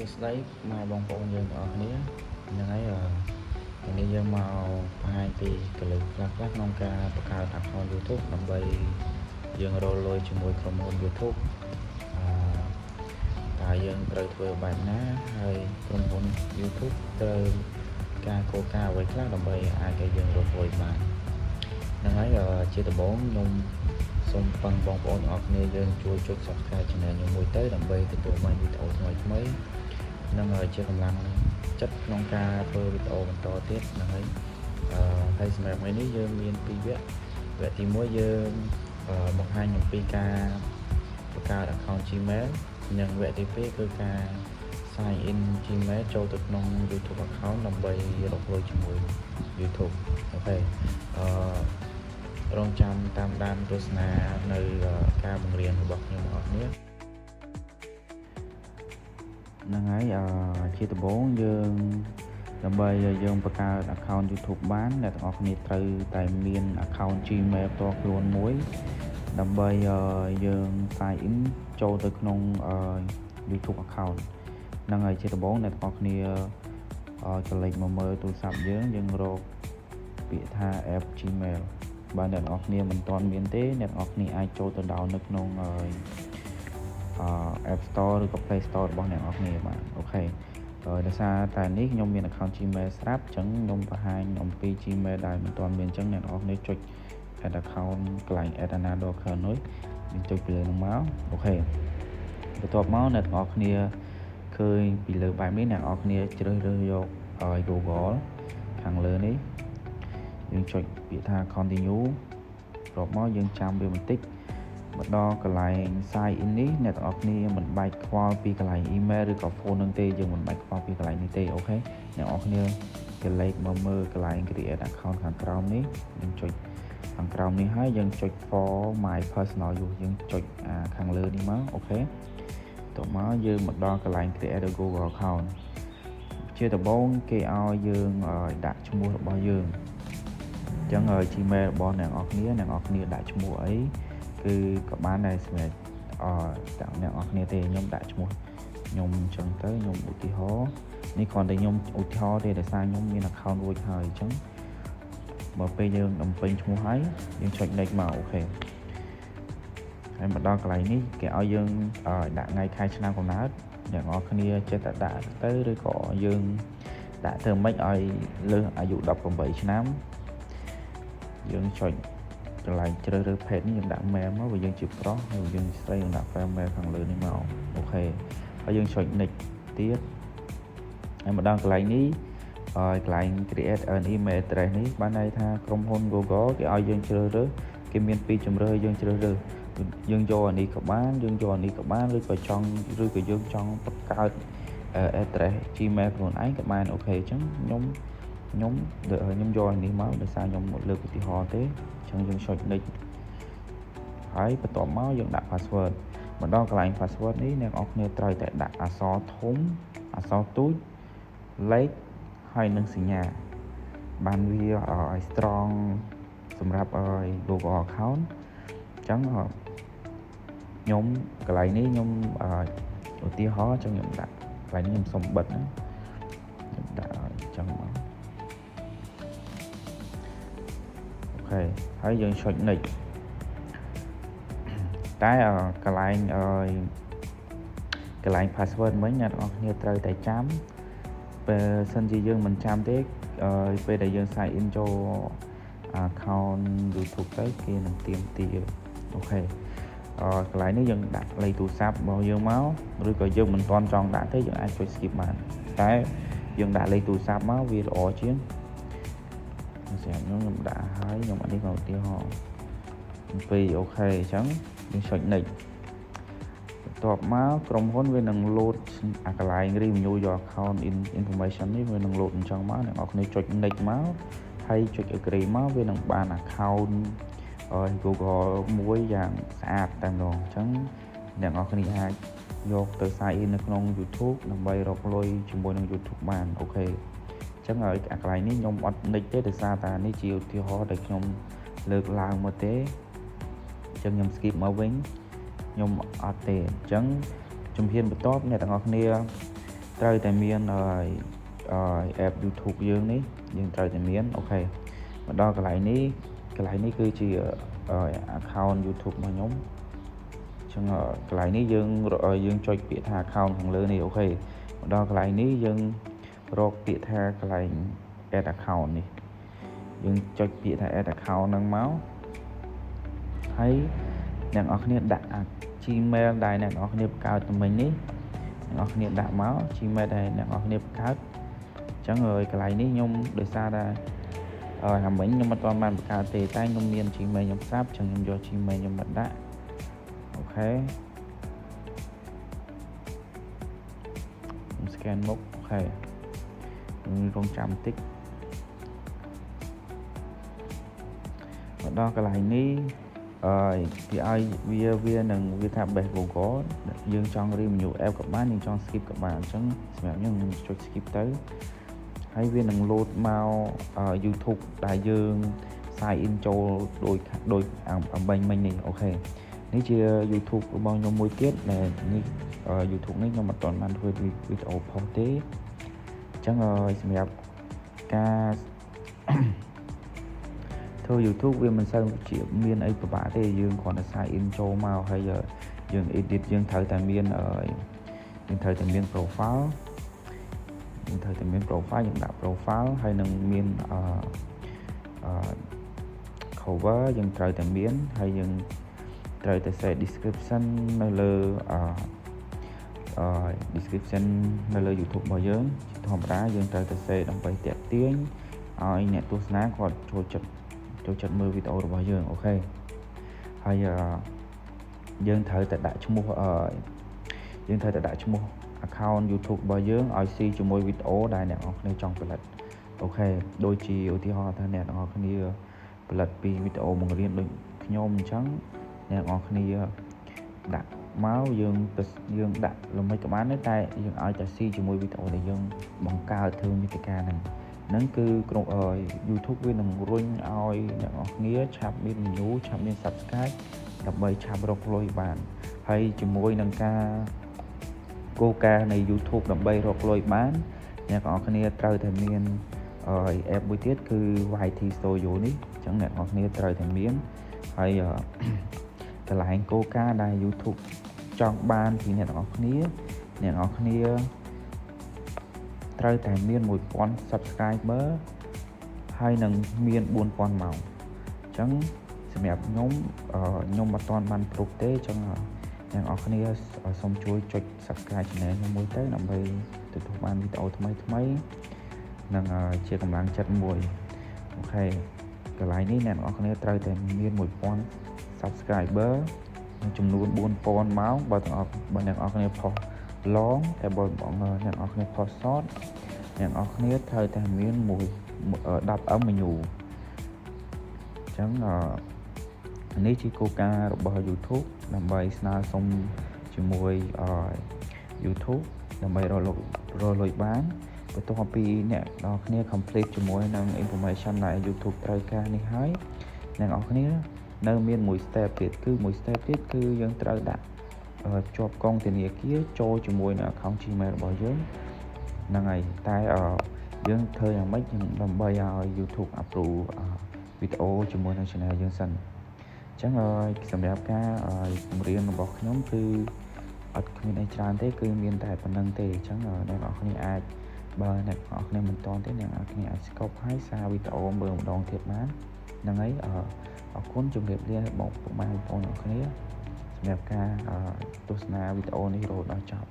សួស្តីម៉ែបងប្អូនយើងទាំងអស់គ្នាហ្នឹងហើយថ្ងៃនេះយើងមកបង្ហាញពីកលឹះខ្លះៗក្នុងការបង្កើត account YouTube ដើម្បីយើងរកលុយជាមួយក្រុមហ៊ុន YouTube តើយើងត្រូវធ្វើបែបណាហើយក្រុមហ៊ុន YouTube ត្រូវការគោលការណ៍អ្វីខ្លះដើម្បីអាចឲ្យយើងរកលុយបានហ្នឹងហើយជាដំបូងខ្ញុំសូមពឹងបងប្អូនទាំងអស់គ្នាយើងជួយចុច Subscribe Channel ខ្ញុំមួយទៅដើម្បីទទួលបានវីដេអូថ្មីៗនិងជាកម្លាំងចិត្តក្នុងការធ្វើវីដេអូបន្តទៀតហ្នឹងហើយសម្រាប់ថ្ងៃនេះយើងមាន2វគ្គទី1យើងបង្ហាញអំពីការបង្កើត account Gmail និងវគ្គទី2គឺការ sign in Gmail ចូលទៅក្នុង YouTube account ដើម្បីរកលុយជាមួយ YouTube អូខេរងចាំតាមដានទស្សនានៅការបង្រៀនរបស់ខ្ញុំបងប្អូនហ្នឹងហើយជាដំបូងយើងដើម្បីយើងបង្កើត account YouTube បានអ្នកទាំងអស់គ្នាត្រូវតែមាន account Gmail ផ្ទាល់ខ្លួនមួយដើម្បីយើង sign in ចូលទៅក្នុង YouTube account ហ្នឹងហើយជាដំបូងអ្នកទាំងអស់គ្នាចុចលេខមកមើលទូរស័ព្ទយើងរកពាក្យថា app Gmail បើអ្នកទាំងអស់គ្នាមិនទាន់មានទេអ្នកទាំងអស់គ្នាអាចចូលទៅ download នៅក្នុងApp Store ឬក៏ Play Store របស់អ្នកនរគ្នាបាទអូខេដោយសារតែនេះខ្ញុំមាន account Gmail ស្រាប់អញ្ចឹងខ្ញុំបង្ហាញអំពី Gmail ដែលមិនទាន់មានអញ្ចឹងអ្នកនរគ្នាចុច add account កន្លែង add another account នោះយើងចុចពីលើនោះមកអូខេបន្ទាប់មកអ្នកនរគ្នាឃើញពីលើបែបនេះអ្នកនរគ្នាជ្រើសរើសយកឲ្យ Google ខាងលើនេះយើងចុចពាក្យថា continue បន្ទាប់មកយើងចាំវាបន្តិចមកដល់កន្លែង sign in នេះអ្នកទាំងអស់គ្នាមិនបាច់ខ្វល់ពីកន្លែង email ឬក៏ phone នឹងទេយើងមិនបាច់ខ្វល់ពីកន្លែងនេះទេអូខេអ្នកទាំងអស់គ្នាកលេចមកមើលកន្លែង create account ខាងក្រោមនេះយើងចុចខាងក្រោមនេះហើយយើងចុច for my personal use យើងចុចខាងលើនេះមកអូខេតមកយើងមកដល់កន្លែង create a Google account ជាដំបូងគេឲ្យយើងដាក់ឈ្មោះរបស់យើងអញ្ចឹងGmail របស់អ្នកទាំងអស់គ្នាដាក់ឈ្មោះអីគឺក៏បានដែរសម្រាប់ទាំងអ្នកនរគ្នាទេខ្ញុំដាក់ឈ្មោះខ្ញុំអញ្ចឹងទៅខ្ញុំឧទាហរណ៍នេះគ្រាន់តែខ្ញុំឧទាហរណ៍ទេដោយសារខ្ញុំមាន account រួចហើយអញ្ចឹងបើពេលយើងបំពេញឈ្មោះហើយយើងចុច next មកអូខេហើយមកដល់កន្លែងនេះគេឲ្យយើងដាក់ថ្ងៃខែឆ្នាំកំណើតអ្នកនរគ្នាចេះតែដាក់ទៅឬក៏យើងដាក់ធ្វើម៉េចឲ្យលើសអាយុ18ឆ្នាំយើងចុចកន្លែងជ្រើសរើសភេទនេះយើងដាក់ mail មកបើយើងជាប្រុសហើយយើងស្រីយើងដាក់ mail ខាងលើនេះមកអូខេហើយយើងចុច next ទៀតហើយមកដល់កន្លែងនេះកន្លែង create an email address នេះបានន័យថាក្រុមហ៊ុន Google គេឲ្យយើងជ្រើសរើសគេមានពីរជម្រើសយើងជ្រើសរើសយើងយកអានេះក៏បានយើងយកអានេះក៏បានឬក៏យើងចង់បង្កើត address Gmail ខ្លួនឯងក៏បានអូខេអញ្ចឹងខ្ញុំយកអានេះមកដោយសារខ្ញុំលើកឧទាហរណ៍ទេអញ្ចឹងយើងចុច next ហើយបន្ទាប់មកយើងដាក់ password មកដល់កន្លែង password នេះអ្នកនរគ្នាត្រូវតែដាក់អក្សរធំអក្សរទូចលេខហើយនិងសញ្ញាបានវាឲ្យ strong សម្រាប់ឲ្យ Google account អញ្ចឹងខ្ញុំកន្លែងនេះខ្ញុំឧទាហរណ៍អញ្ចឹងខ្ញុំដាក់កន្លែងនេះខ្ញុំសុំបិទណាខ្ញុំដាក់អញ្ចឹងមកអូខេហើយយើងចុច next តែកន្លែង password មិញអ្នកនរគ្នាត្រូវតែចាំពេលសិនជាយើងមិនចាំទេពេលដែលយើង sign in ចូល account YouTube ទៅគេនឹងទាមទារអូខេកន្លែងនេះយើងដាក់លេខទូរស័ព្ទរបស់យើងមកឬក៏យើងមិនទាន់ចង់ដាក់ទេយើងអាចចុច skip បានតែយើងដាក់លេខទូរស័ព្ទមកវាល្អជាងសម្រាប់ខ្ញុំដាក់ហើយខ្ញុំអានេះមកឧទាហរណ៍ពីអូខេអញ្ចឹងយើងចុច next បន្ទាប់មកក្រុមហ៊ុនវានឹង load កន្លែង renew your account information នេះវានឹង load អញ្ចឹងមកអ្នកនរគ្នាចុច next មកហើយចុច agree មកវានឹងបាន account Google មួយយ៉ាងស្អាតតែម្ដងអញ្ចឹងអ្នកនរគ្នាអាចយកទៅ sign in នៅក្នុង YouTube ដើម្បីរកលុយជាមួយនឹង YouTube បានអូខេអញ្ចឹងហើយកន្លែងនេះខ្ញុំអត់ next ទេដោយសារតែនេះជាឧទាហរណ៍ដែលខ្ញុំលើកឡើងមកទេអញ្ចឹងខ្ញុំ skip មកវិញខ្ញុំអត់ទេអញ្ចឹងជំហានបន្ទាប់អ្នកទាំងអស់គ្នា ត្រូវតែមាន app YouTube យើងនេះយើងត្រូវតែមានអូខេមកដល់កន្លែងនេះគឺជា account YouTube របស់ខ្ញុំអញ្ចឹងកន្លែងនេះយើងចុចពាក្យថា account ខាងលើនេះអូខេមកដល់កន្លែងនេះយើងរកពាក្យថាកន្លែង add account នេះយើងចុចពាក្យថា add account ហ្នឹងមកហើយអ្នកនរគ្នាដាក់ Gmail ដែលអ្នកនរគ្នាបង្កើតទៅមិញនេះអ្នកនរគ្នាដាក់មក Gmail ដែលអ្នកនរគ្នាបង្កើតអញ្ចឹងកន្លែងនេះខ្ញុំដោយសារតែហាមិញខ្ញុំអត់ទាន់បានបង្កើតទេតែខ្ញុំមាន Gmail ខ្ញុំស្រាប់អញ្ចឹងខ្ញុំយក Gmail ខ្ញុំមកដាក់អូខេខ្ញុំ scan មុខអូខេខ្ញុំរងចាំបន្តិចមកដល់កន្លែងនេះវាឲ្យវានឹងវាថា base Google យើងចង់ renew app ក៏បានយើងចង់ skip ក៏បានអញ្ចឹងសម្រាប់ខ្ញុំចុច skip ទៅហើយវានឹង load មក YouTube ដែលយើង sign in ចូលដូចអំបញ្ញមិញនេះអូខេនេះជា YouTube របស់ខ្ញុំមួយទៀតដែលនេះ YouTube នេះខ្ញុំអត់ទាន់បានធ្វើវីដេអូផុសទេអញ្ចឹងសម្រាប់ការធ្វើ YouTube វាមិនសូវជាមានអីពិបាកទេយើងគ្រាន់តែ sign in ចូលមកហើយយើង edit យើងត្រូវតែមាន profile យើងត្រូវតែមាន profile យើងដាក់ profile ហើយនឹងមានcover យើងត្រូវតែមានហើយយើងត្រូវតែ set description នៅលើ description នៅលើ YouTube របស់យើងជាធម្មតាយើងត្រូវតែ set ដើម្បីទាក់ទាញឲ្យអ្នកទស្សនាគាត់ចូលចិត្តមើលវីដេអូរបស់យើងអូខេហើយយើងត្រូវតែដាក់ឈ្មោះaccount YouTube របស់យើងឲ្យស៊ីជាមួយវីដេអូដែលអ្នកនរគ្នាចង់ផលិតអូខេដូចជាឧទាហរណ៍ថាអ្នកនរគ្នាផលិតពីវីដេអូបង្រៀនដូចខ្ញុំអញ្ចឹងអ្នកនរគ្នាដាក់មកយើងដាក់ល្មិចក៏បានដែរតែយើងឲ្យតែស៊ីជាមួយវីដេអូដែលយើងបង្កើតធ្វើមាតិកាហ្នឹងគឺក្នុង YouTube វានឹងរុញឲ្យអ្នកនរគ្នាឆាប់មាន view ឆាប់មាន Subscribe ដើម្បីឆាប់រកលុយបានហើយជាមួយនឹងការគោលការណ៍នៃ YouTube ដើម្បីរកលុយបានអ្នកនរគ្នាត្រូវតែមាន app មួយទៀតគឺ YT Studio នេះអញ្ចឹងអ្នកនរគ្នាត្រូវតែមានហើយកន្លែងគោលការណ៍ដែល YouTube ចង់បានពីអ្នកនរគ្នាត្រូវតែមាន1000 subscriber ហើយនឹងមាន 4000 ម៉ោងអញ្ចឹងសម្រាប់ខ្ញុំអត់ទាន់បានគ្រប់ទេអញ្ចឹងអ្នកនរគ្នាសូមជួយចុច subscribe channel ខ្ញុំមួយទៅដើម្បីទទួលបានវីដេអូថ្មីនិងជាកម្លាំងចិត្តមួយអូខេកន្លែងនេះអ្នកនរគ្នាត្រូវតែមាន1000 subscriber ចំនួន 4000 ម៉ោងបើអ្នកនរគ្នាផុស long តែបើអ្នកនរគ្នាផុស short អ្នកនរគ្នាត្រូវតែមាន10M មួយញូអញ្ចឹងនេះជាគោលការណ៍របស់ YouTube ដើម្បីស្នើសុំជាមួយ YouTube ដើម្បីរកលុយបានបន្ទាប់ពីអ្នកនរគ្នា complete ជាមួយនឹង information ដែល YouTube ត្រូវការនេះហើយអ្នកនរគ្នានៅមានមួយ step ទៀតគឺយើងត្រូវដាក់ភ្ជាប់កងធនាគារចូលជាមួយនឹង account Gmail របស់យើងហ្នឹងហើយតែយើងធ្វើយ៉ាងម៉េចដើម្បីឲ្យ YouTube approve វីដេអូជាមួយនឹង channel យើងសិនអញ្ចឹងសម្រាប់ការបង្រៀនរបស់ខ្ញុំគឺអត់គ្មានអីច្រើនទេគឺមានតែប៉ុណ្្នឹងទេអញ្ចឹងអ្នកនរគ្នាអាចបើអ្នកនរគ្នាមិនតន់ទេអ្នកនរគ្នាអាច skip ហើយសារវីដេអូមើលម្ដងទៀតបានហ្នឹងហើយអរគុណជម្រាបលាបងប្អូនអ្នកគ្នាសម្រាប់ការទស្សនាវីដេអូនេះរហូតដល់ចប់